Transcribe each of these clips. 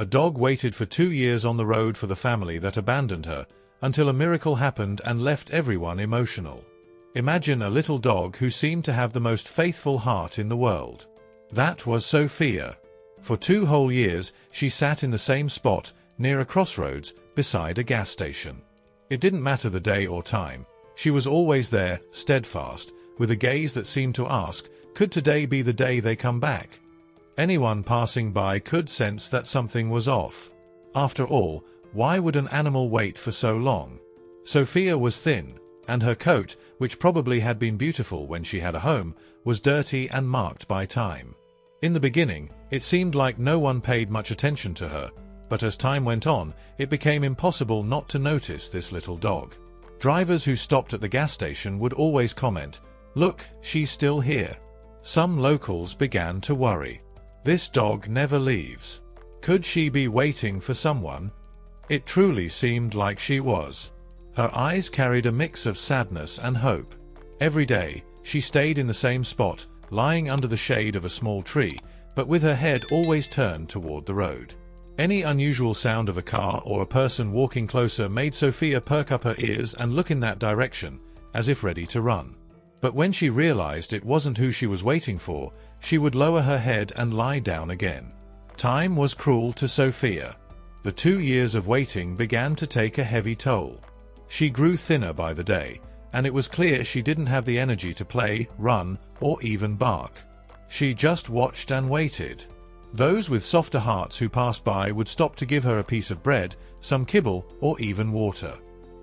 A dog waited for 2 years on the road for the family that abandoned her, until a miracle happened and left everyone emotional. Imagine a little dog who seemed to have the most faithful heart in the world. That was Sophia. For 2 whole years, she sat in the same spot, near a crossroads, beside a gas station. It didn't matter the day or time. She was always there, steadfast, with a gaze that seemed to ask, could today be the day they come back? Anyone passing by could sense that something was off. After all, why would an animal wait for so long? Sophia was thin, and her coat, which probably had been beautiful when she had a home, was dirty and marked by time. In the beginning, it seemed like no one paid much attention to her, but as time went on, it became impossible not to notice this little dog. Drivers who stopped at the gas station would always comment, "Look, she's still here." Some locals began to worry. This dog never leaves. Could she be waiting for someone? It truly seemed like she was. Her eyes carried a mix of sadness and hope. Every day, she stayed in the same spot, lying under the shade of a small tree, but with her head always turned toward the road. Any unusual sound of a car or a person walking closer made Sophia perk up her ears and look in that direction, as if ready to run. But when she realized it wasn't who she was waiting for, she would lower her head and lie down again. Time was cruel to Sophia. The 2 years of waiting began to take a heavy toll. She grew thinner by the day, and it was clear she didn't have the energy to play, run, or even bark. She just watched and waited. Those with softer hearts who passed by would stop to give her a piece of bread, some kibble, or even water.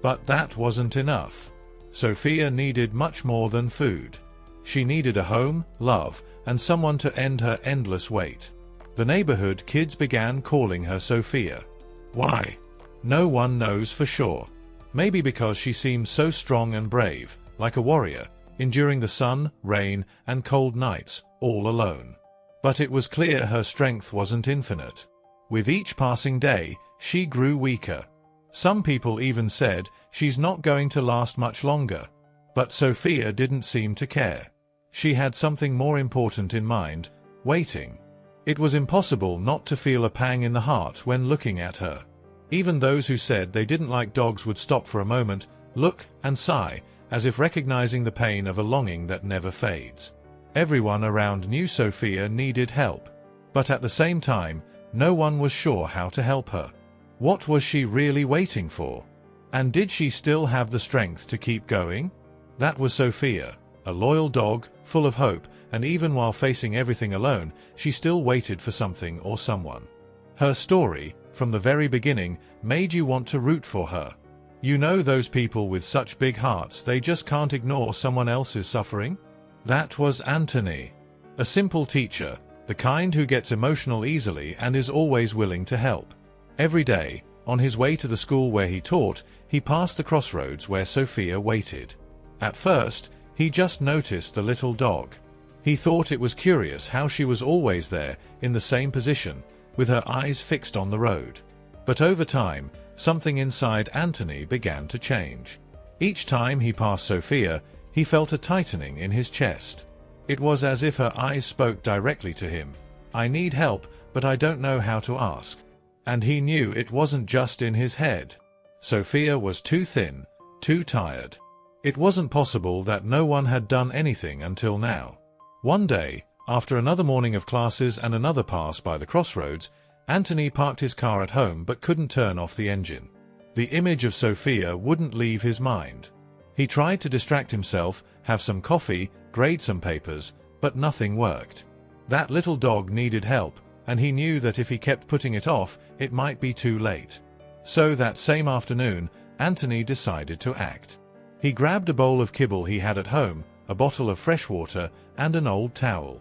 But that wasn't enough. Sophia needed much more than food. She needed a home, love, and someone to end her endless wait. The neighborhood kids began calling her Sophia. Why? No one knows for sure. Maybe because she seemed so strong and brave, like a warrior, enduring the sun, rain, and cold nights, all alone. But it was clear her strength wasn't infinite. With each passing day, she grew weaker. Some people even said, she's not going to last much longer. But Sophia didn't seem to care. She had something more important in mind, waiting. It was impossible not to feel a pang in the heart when looking at her. Even those who said they didn't like dogs would stop for a moment, look, and sigh, as if recognizing the pain of a longing that never fades. Everyone around knew Sophia needed help. But at the same time, no one was sure how to help her. What was she really waiting for? And did she still have the strength to keep going? That was Sophia, a loyal dog, full of hope, and even while facing everything alone, she still waited for something or someone. Her story, from the very beginning, made you want to root for her. You know those people with such big hearts they just can't ignore someone else's suffering? That was Anthony. A simple teacher, the kind who gets emotional easily and is always willing to help. Every day, on his way to the school where he taught, he passed the crossroads where Sophia waited. At first, he just noticed the little dog. He thought it was curious how she was always there, in the same position, with her eyes fixed on the road. But over time, something inside Anthony began to change. Each time he passed Sophia, he felt a tightening in his chest. It was as if her eyes spoke directly to him. "I need help, but I don't know how to ask." And he knew it wasn't just in his head. Sophia was too thin, too tired. It wasn't possible that no one had done anything until now. One day, after another morning of classes and another pass by the crossroads, Anthony parked his car at home but couldn't turn off the engine. The image of Sophia wouldn't leave his mind. He tried to distract himself, have some coffee, grade some papers, but nothing worked. That little dog needed help, and he knew that if he kept putting it off, it might be too late. So that same afternoon, Anthony decided to act. He grabbed a bowl of kibble he had at home, a bottle of fresh water, and an old towel.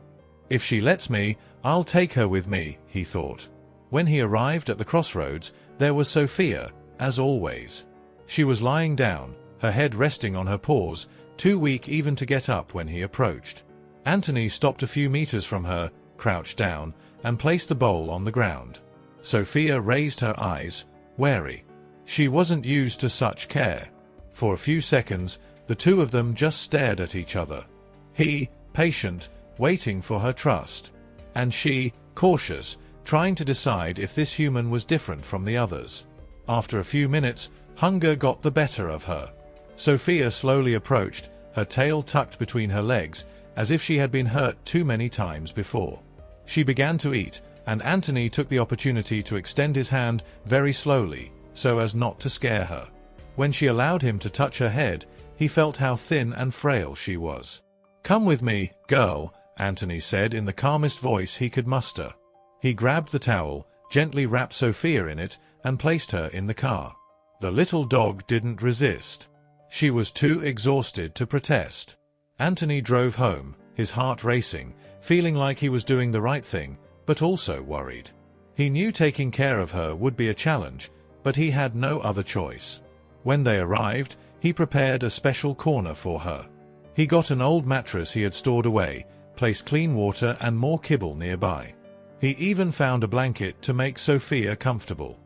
"If she lets me, I'll take her with me," he thought. When he arrived at the crossroads, there was Sophia, as always. She was lying down, her head resting on her paws, too weak even to get up when he approached. Anthony stopped a few meters from her, crouched down, and placed the bowl on the ground. Sophia raised her eyes, wary. She wasn't used to such care. For a few seconds, the two of them just stared at each other. He, patient, waiting for her trust. And she, cautious, trying to decide if this human was different from the others. After a few minutes, hunger got the better of her. Sophia slowly approached, her tail tucked between her legs, as if she had been hurt too many times before. She began to eat, and Anthony took the opportunity to extend his hand very slowly, so as not to scare her. When she allowed him to touch her head, he felt how thin and frail she was. "Come with me, girl," Anthony said in the calmest voice he could muster. He grabbed the towel, gently wrapped Sophia in it, and placed her in the car. The little dog didn't resist. She was too exhausted to protest. Anthony drove home, his heart racing, feeling like he was doing the right thing, but also worried. He knew taking care of her would be a challenge, but he had no other choice. When they arrived, he prepared a special corner for her. He got an old mattress he had stored away, placed clean water and more kibble nearby. He even found a blanket to make Sophia comfortable.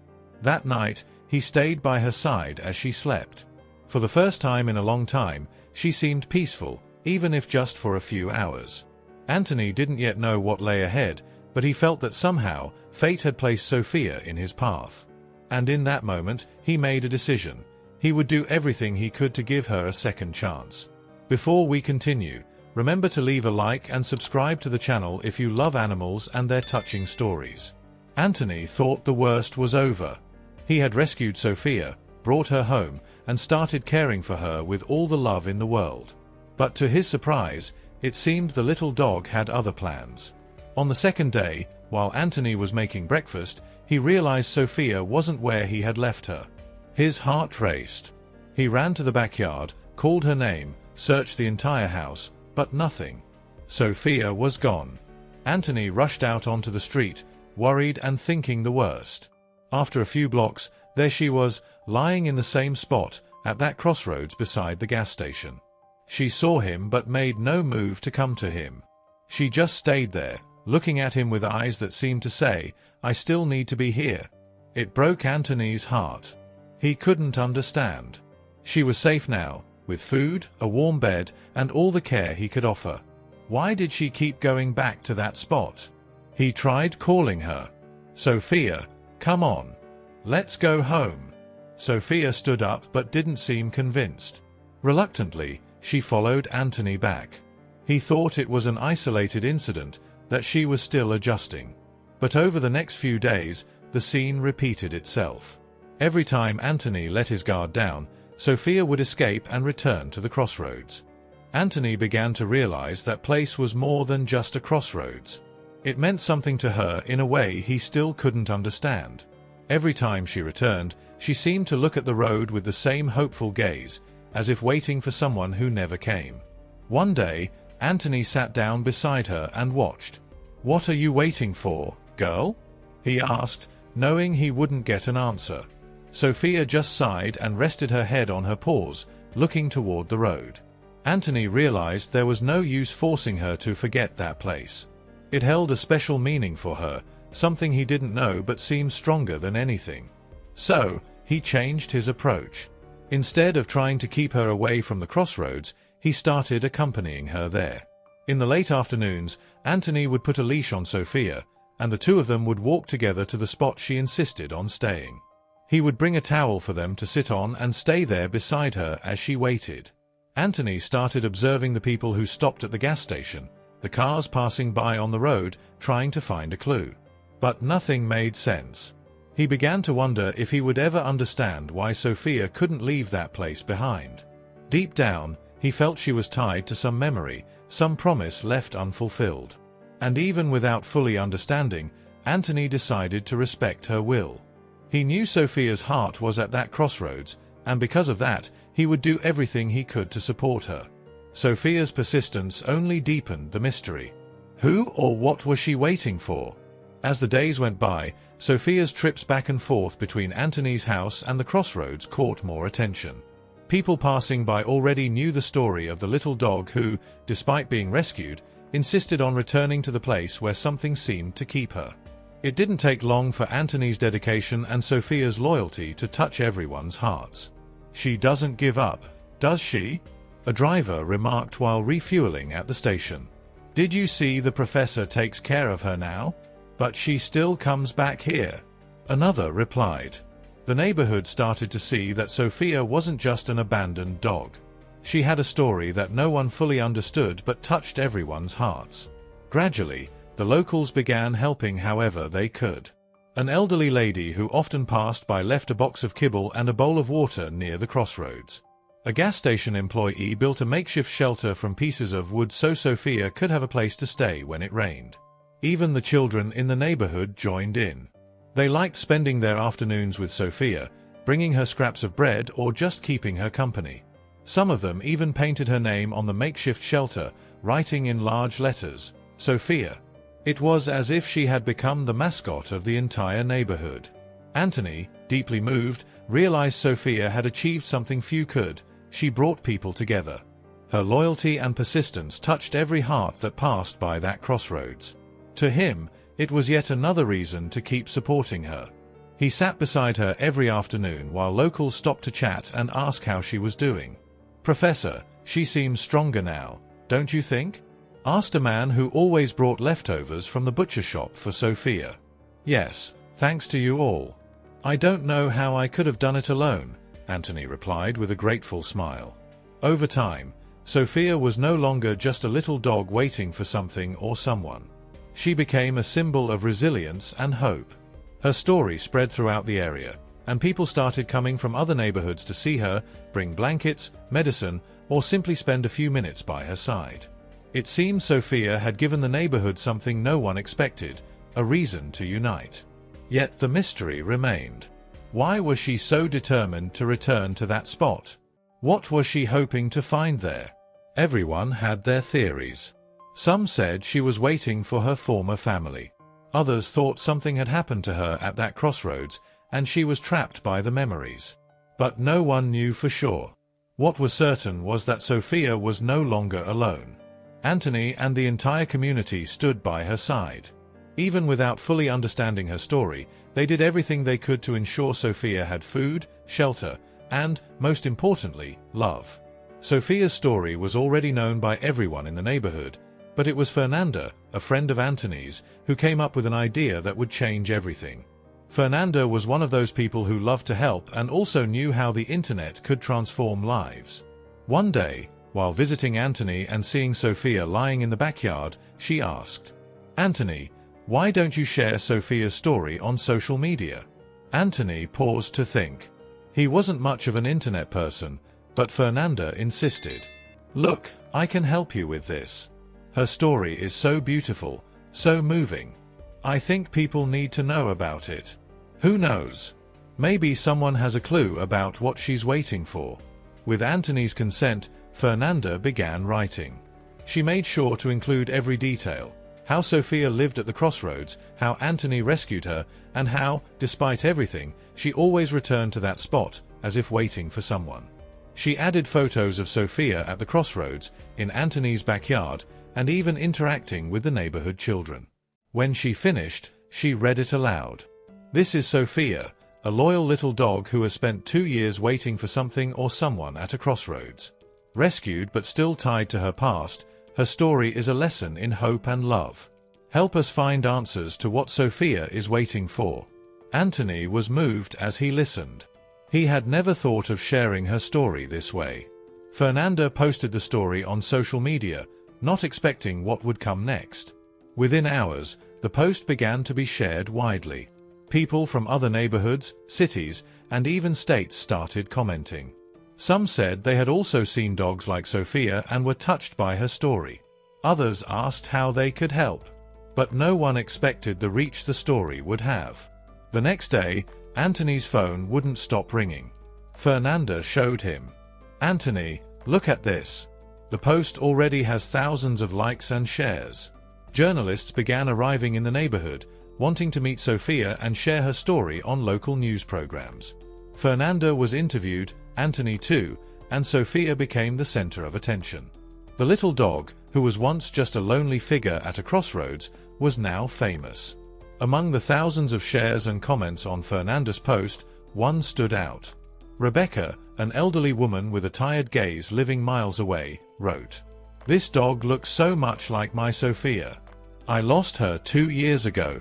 That night, he stayed by her side as she slept. For the first time in a long time, she seemed peaceful, even if just for a few hours. Anthony didn't yet know what lay ahead, but he felt that somehow, fate had placed Sophia in his path. And in that moment, he made a decision. He would do everything he could to give her a second chance. Before we continue, remember to leave a like and subscribe to the channel if you love animals and their touching stories. Anthony thought the worst was over. He had rescued Sophia, brought her home, and started caring for her with all the love in the world. But to his surprise, it seemed the little dog had other plans. On the second day, while Anthony was making breakfast, he realized Sophia wasn't where he had left her. His heart raced. He ran to the backyard, called her name, searched the entire house, but nothing. Sophia was gone. Anthony rushed out onto the street, worried and thinking the worst. After a few blocks, there she was, lying in the same spot, at that crossroads beside the gas station. She saw him but made no move to come to him. She just stayed there, looking at him with eyes that seemed to say, "I still need to be here." It broke Anthony's heart. He couldn't understand. She was safe now, with food, a warm bed, and all the care he could offer. Why did she keep going back to that spot? He tried calling her. "Sophia, come on. Let's go home." Sophia stood up but didn't seem convinced. Reluctantly, she followed Anthony back. He thought it was an isolated incident, that she was still adjusting. But over the next few days, the scene repeated itself. Every time Anthony let his guard down, Sophia would escape and return to the crossroads. Anthony began to realize that place was more than just a crossroads. It meant something to her in a way he still couldn't understand. Every time she returned, she seemed to look at the road with the same hopeful gaze, as if waiting for someone who never came. One day, Anthony sat down beside her and watched. "What are you waiting for, girl?" he asked, knowing he wouldn't get an answer. Sophia just sighed and rested her head on her paws, looking toward the road. Anthony realized there was no use forcing her to forget that place. It held a special meaning for her, something he didn't know but seemed stronger than anything. So, he changed his approach. Instead of trying to keep her away from the crossroads, he started accompanying her there. In the late afternoons, Anthony would put a leash on Sophia, and the two of them would walk together to the spot she insisted on staying. He would bring a towel for them to sit on and stay there beside her as she waited. Anthony started observing the people who stopped at the gas station, the cars passing by on the road, trying to find a clue. But nothing made sense. He began to wonder if he would ever understand why Sophia couldn't leave that place behind. Deep down, he felt she was tied to some memory, some promise left unfulfilled. And even without fully understanding, Anthony decided to respect her will. He knew Sophia's heart was at that crossroads, and because of that, he would do everything he could to support her. Sophia's persistence only deepened the mystery. Who or what was she waiting for? As the days went by, Sophia's trips back and forth between Anthony's house and the crossroads caught more attention. People passing by already knew the story of the little dog who, despite being rescued, insisted on returning to the place where something seemed to keep her. It didn't take long for Anthony's dedication and Sophia's loyalty to touch everyone's hearts. "She doesn't give up, does she?" a driver remarked while refueling at the station. "Did you see the professor takes care of her now?" But she still comes back here," another replied. The neighborhood started to see that Sophia wasn't just an abandoned dog. She had a story that no one fully understood but touched everyone's hearts. Gradually, the locals began helping however they could. An elderly lady who often passed by left a box of kibble and a bowl of water near the crossroads. A gas station employee built a makeshift shelter from pieces of wood so Sophia could have a place to stay when it rained. Even the children in the neighborhood joined in. They liked spending their afternoons with Sophia, bringing her scraps of bread or just keeping her company. Some of them even painted her name on the makeshift shelter, writing in large letters, "Sophia." It was as if she had become the mascot of the entire neighborhood. Anthony, deeply moved, realized Sophia had achieved something few could. She brought people together. Her loyalty and persistence touched every heart that passed by that crossroads. To him, it was yet another reason to keep supporting her. He sat beside her every afternoon while locals stopped to chat and ask how she was doing. "Professor, she seems stronger now, don't you think?" asked a man who always brought leftovers from the butcher shop for Sophia. "Yes, thanks to you all. I don't know how I could have done it alone," Anthony replied with a grateful smile. Over time, Sophia was no longer just a little dog waiting for something or someone. She became a symbol of resilience and hope. Her story spread throughout the area, and people started coming from other neighborhoods to see her, bring blankets, medicine, or simply spend a few minutes by her side. It seemed Sophia had given the neighborhood something no one expected, a reason to unite. Yet the mystery remained. Why was she so determined to return to that spot? What was she hoping to find there? Everyone had their theories. Some said she was waiting for her former family. Others thought something had happened to her at that crossroads, and she was trapped by the memories. But no one knew for sure. What was certain was that Sophia was no longer alone. Anthony and the entire community stood by her side. Even without fully understanding her story, they did everything they could to ensure Sophia had food, shelter, and, most importantly, love. Sophia's story was already known by everyone in the neighborhood, but it was Fernanda, a friend of Anthony's, who came up with an idea that would change everything. Fernanda was one of those people who loved to help and also knew how the internet could transform lives. One day, while visiting Anthony and seeing Sophia lying in the backyard, she asked, "Anthony, why don't you share Sophia's story on social media?" Anthony paused to think. He wasn't much of an internet person, but Fernanda insisted. "Look, I can help you with this. Her story is so beautiful, so moving. I think people need to know about it. Who knows? Maybe someone has a clue about what she's waiting for." With Anthony's consent, Fernanda began writing. She made sure to include every detail: how Sophia lived at the crossroads, how Anthony rescued her, and how, despite everything, she always returned to that spot, as if waiting for someone. She added photos of Sophia at the crossroads, in Anthony's backyard, and even interacting with the neighborhood children. When she finished, she read it aloud. "This is Sophia, a loyal little dog who has spent 2 years waiting for something or someone at a crossroads. Rescued but still tied to her past, her story is a lesson in hope and love. Help us find answers to what Sophia is waiting for." Anthony was moved as he listened. He had never thought of sharing her story this way. Fernanda posted the story on social media, not expecting what would come next. Within hours, the post began to be shared widely. People from other neighborhoods, cities, and even states started commenting. Some said they had also seen dogs like Sophia and were touched by her story. Others asked how they could help. But no one expected the reach the story would have. The next day, Anthony's phone wouldn't stop ringing. Fernanda showed him. "Anthony, look at this. The post already has thousands of likes and shares." Journalists began arriving in the neighborhood, wanting to meet Sophia and share her story on local news programs. Fernanda was interviewed, Anthony too, and Sophia became the center of attention. The little dog, who was once just a lonely figure at a crossroads, was now famous. Among the thousands of shares and comments on Fernanda's post, one stood out. Rebecca, an elderly woman with a tired gaze living miles away, wrote, "This dog looks so much like my Sophia. I lost her 2 years ago.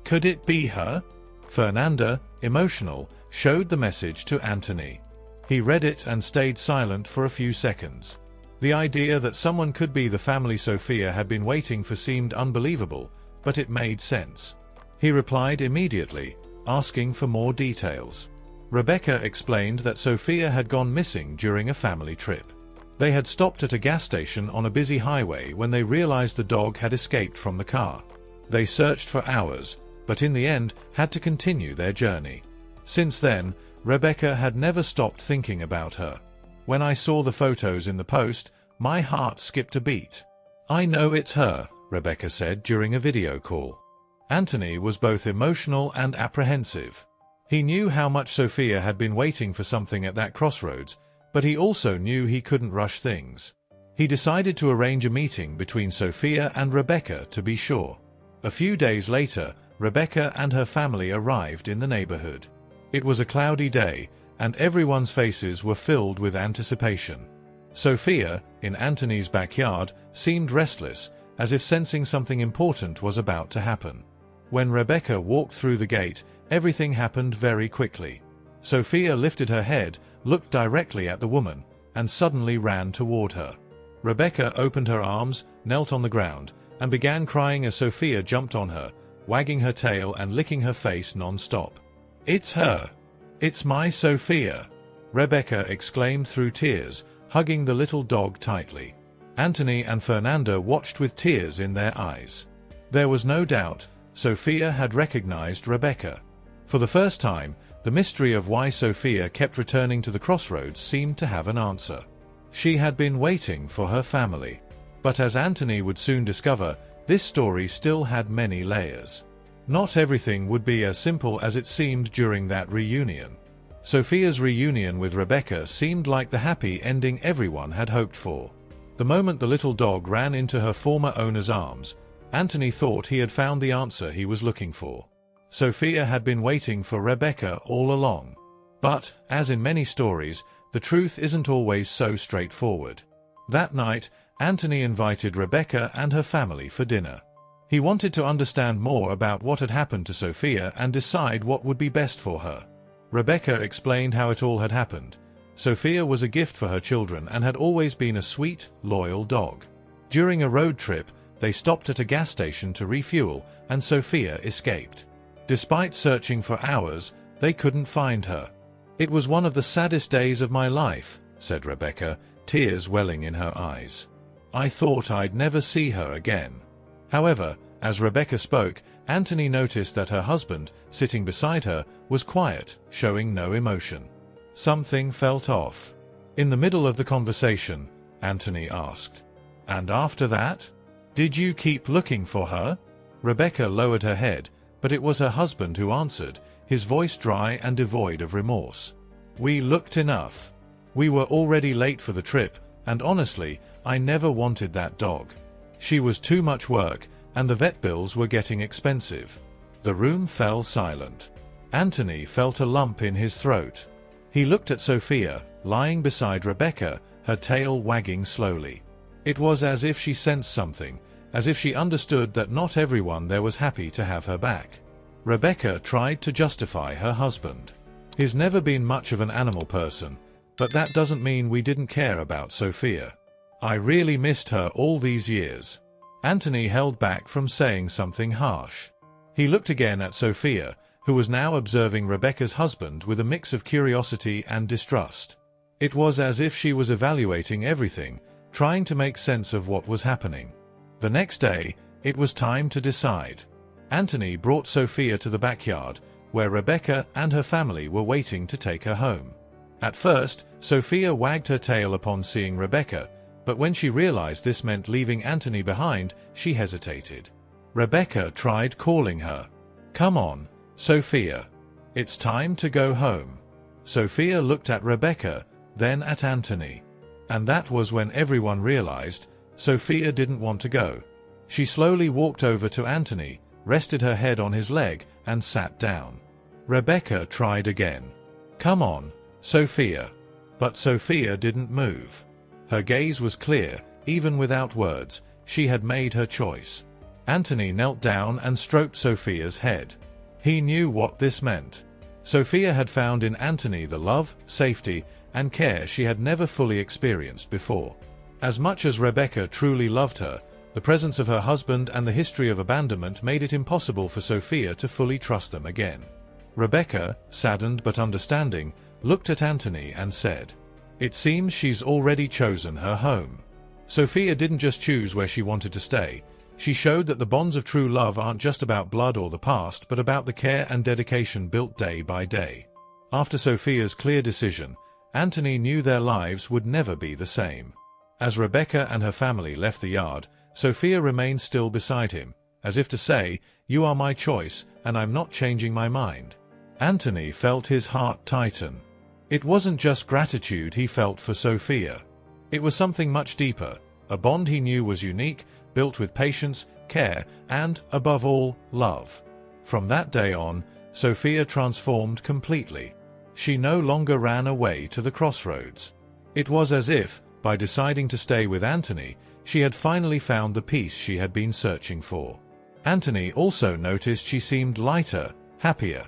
Could it be her? Fernanda, emotional, showed the message to Anthony. He read it and stayed silent for a few seconds. The idea that someone could be the family Sophia had been waiting for seemed unbelievable, but it made sense. He replied immediately, asking for more details. Rebecca explained that Sophia had gone missing during a family trip. They had stopped at a gas station on a busy highway when they realized the dog had escaped from the car. They searched for hours, but in the end had to continue their journey. Since then, Rebecca had never stopped thinking about her. When I saw the photos in the post, my heart skipped a beat. I know it's her, Rebecca said during a video call. Anthony was both emotional and apprehensive. He knew how much Sophia had been waiting for something at that crossroads, but he also knew he couldn't rush things. He decided to arrange a meeting between Sophia and Rebecca to be sure. A few days later, Rebecca and her family arrived in the neighborhood. It was a cloudy day, and everyone's faces were filled with anticipation. Sophia, in Anthony's backyard, seemed restless, as if sensing something important was about to happen. When Rebecca walked through the gate, everything happened very quickly. Sophia lifted her head, looked directly at the woman, and suddenly ran toward her. Rebecca opened her arms, knelt on the ground, and began crying as Sophia jumped on her, wagging her tail and licking her face non-stop. "It's her! It's my Sophia!" Rebecca exclaimed through tears, hugging the little dog tightly. Anthony and Fernanda watched with tears in their eyes. There was no doubt, Sophia had recognized Rebecca. For the first time, the mystery of why Sophia kept returning to the crossroads seemed to have an answer. She had been waiting for her family. But as Anthony would soon discover, this story still had many layers. Not everything would be as simple as it seemed during that reunion. Sophia's reunion with Rebecca seemed like the happy ending everyone had hoped for. The moment the little dog ran into her former owner's arms, Anthony thought he had found the answer he was looking for. Sophia had been waiting for Rebecca all along. But, as in many stories, the truth isn't always so straightforward. That night, Anthony invited Rebecca and her family for dinner. He wanted to understand more about what had happened to Sophia and decide what would be best for her. Rebecca explained how it all had happened. Sophia was a gift for her children and had always been a sweet, loyal dog. During a road trip, they stopped at a gas station to refuel, and Sophia escaped. Despite searching for hours, they couldn't find her. "It was one of the saddest days of my life," said Rebecca, tears welling in her eyes. "I thought I'd never see her again." However, as Rebecca spoke, Anthony noticed that her husband, sitting beside her, was quiet, showing no emotion. Something felt off. In the middle of the conversation, Anthony asked, "And after that? Did you keep looking for her?" Rebecca lowered her head, but it was her husband who answered, his voice dry and devoid of remorse. "We looked enough. We were already late for the trip, and honestly, I never wanted that dog. She was too much work, and the vet bills were getting expensive." The room fell silent. Anthony felt a lump in his throat. He looked at Sophia, lying beside Rebecca, her tail wagging slowly. It was as if she sensed something, as if she understood that not everyone there was happy to have her back. Rebecca tried to justify her husband. "He's never been much of an animal person, but that doesn't mean we didn't care about Sophia. I really missed her all these years." Anthony held back from saying something harsh. He looked again at Sophia, who was now observing Rebecca's husband with a mix of curiosity and distrust. It was as if she was evaluating everything, trying to make sense of what was happening. The next day, it was time to decide. Anthony brought Sophia to the backyard, where Rebecca and her family were waiting to take her home. At first, Sophia wagged her tail upon seeing Rebecca, but when she realized this meant leaving Anthony behind, she hesitated. Rebecca tried calling her. "Come on, Sophia. It's time to go home." Sophia looked at Rebecca, then at Anthony. And that was when everyone realized Sophia didn't want to go. She slowly walked over to Anthony, rested her head on his leg, and sat down. Rebecca tried again. "Come on, Sophia." But Sophia didn't move. Her gaze was clear, even without words. She had made her choice. Anthony knelt down and stroked Sophia's head. He knew what this meant. Sophia had found in Anthony the love, safety, and care she had never fully experienced before. As much as Rebecca truly loved her, the presence of her husband and the history of abandonment made it impossible for Sophia to fully trust them again. Rebecca, saddened but understanding, looked at Anthony and said, "It seems she's already chosen her home." Sophia didn't just choose where she wanted to stay. She showed that the bonds of true love aren't just about blood or the past, but about the care and dedication built day by day. After Sophia's clear decision, Anthony knew their lives would never be the same. As Rebecca and her family left the yard, Sophia remained still beside him, as if to say, "You are my choice, and I'm not changing my mind." Anthony felt his heart tighten. It wasn't just gratitude he felt for Sophia. It was something much deeper, a bond he knew was unique, built with patience, care, and, above all, love. From that day on, Sophia transformed completely. She no longer ran away to the crossroads. It was as if, by deciding to stay with Anthony, she had finally found the peace she had been searching for. Anthony also noticed she seemed lighter, happier.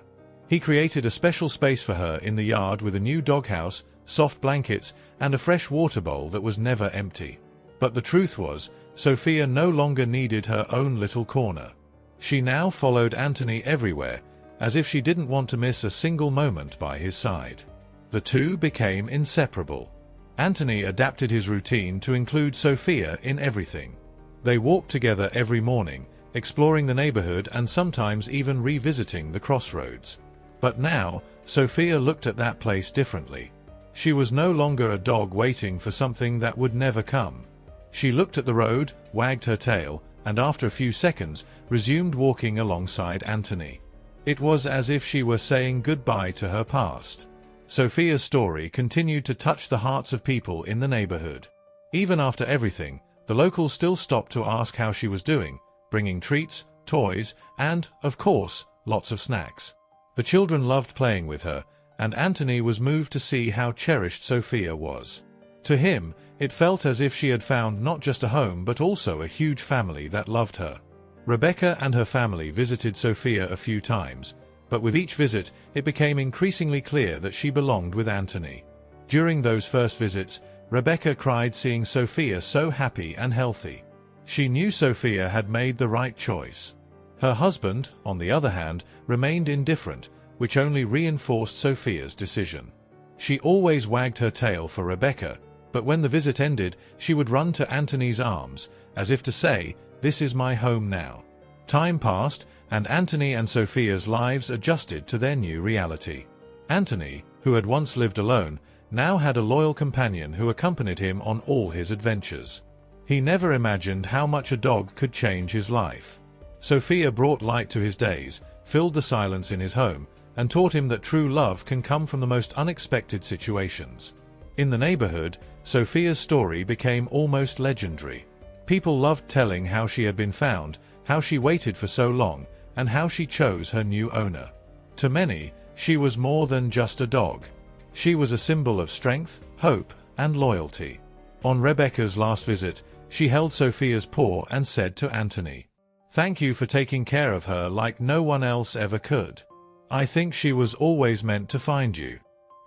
He created a special space for her in the yard with a new doghouse, soft blankets, and a fresh water bowl that was never empty. But the truth was, Sophia no longer needed her own little corner. She now followed Anthony everywhere, as if she didn't want to miss a single moment by his side. The two became inseparable. Anthony adapted his routine to include Sophia in everything. They walked together every morning, exploring the neighborhood and sometimes even revisiting the crossroads. But now, Sophia looked at that place differently. She was no longer a dog waiting for something that would never come. She looked at the road, wagged her tail, and after a few seconds, resumed walking alongside Anthony. It was as if she were saying goodbye to her past. Sophia's story continued to touch the hearts of people in the neighborhood. Even after everything, the locals still stopped to ask how she was doing, bringing treats, toys, and, of course, lots of snacks. The children loved playing with her, and Anthony was moved to see how cherished Sophia was. To him, it felt as if she had found not just a home but also a huge family that loved her. Rebecca and her family visited Sophia a few times, but with each visit it became increasingly clear that she belonged with Anthony. During those first visits, Rebecca cried seeing Sophia so happy and healthy. She knew Sophia had made the right choice. Her husband, on the other hand, remained indifferent, which only reinforced Sophia's decision. She always wagged her tail for Rebecca, but when the visit ended, she would run to Anthony's arms, as if to say, "This is my home now." Time passed, and Anthony and Sophia's lives adjusted to their new reality. Anthony, who had once lived alone, now had a loyal companion who accompanied him on all his adventures. He never imagined how much a dog could change his life. Sophia brought light to his days, filled the silence in his home, and taught him that true love can come from the most unexpected situations. In the neighborhood, Sophia's story became almost legendary. People loved telling how she had been found, how she waited for so long, and how she chose her new owner. To many, she was more than just a dog. She was a symbol of strength, hope, and loyalty. On Rebecca's last visit, she held Sophia's paw and said to Anthony, "Thank you for taking care of her like no one else ever could. I think she was always meant to find you."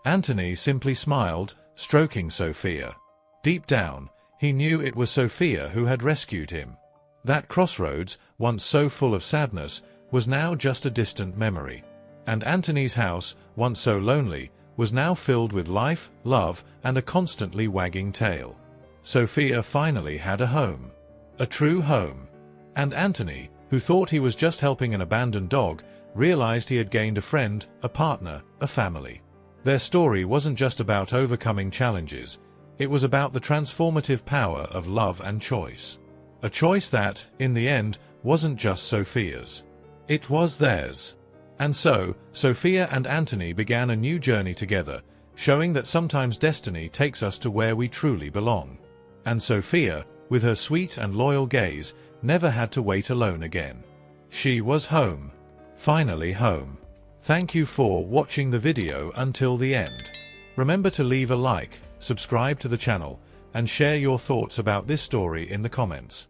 Anthony simply smiled, stroking Sophia. Deep down, he knew it was Sophia who had rescued him. That crossroads, once so full of sadness, was now just a distant memory. And Anthony's house, once so lonely, was now filled with life, love, and a constantly wagging tail. Sophia finally had a home. A true home. And Anthony, who thought he was just helping an abandoned dog, realized he had gained a friend, a partner, a family. Their story wasn't just about overcoming challenges, it was about the transformative power of love and choice. A choice that, in the end, wasn't just Sophia's. It was theirs. And so, Sophia and Anthony began a new journey together, showing that sometimes destiny takes us to where we truly belong. And Sophia, with her sweet and loyal gaze, never had to wait alone again. She was home. Finally home. Thank you for watching the video until the end. Remember to leave a like, subscribe to the channel, and share your thoughts about this story in the comments.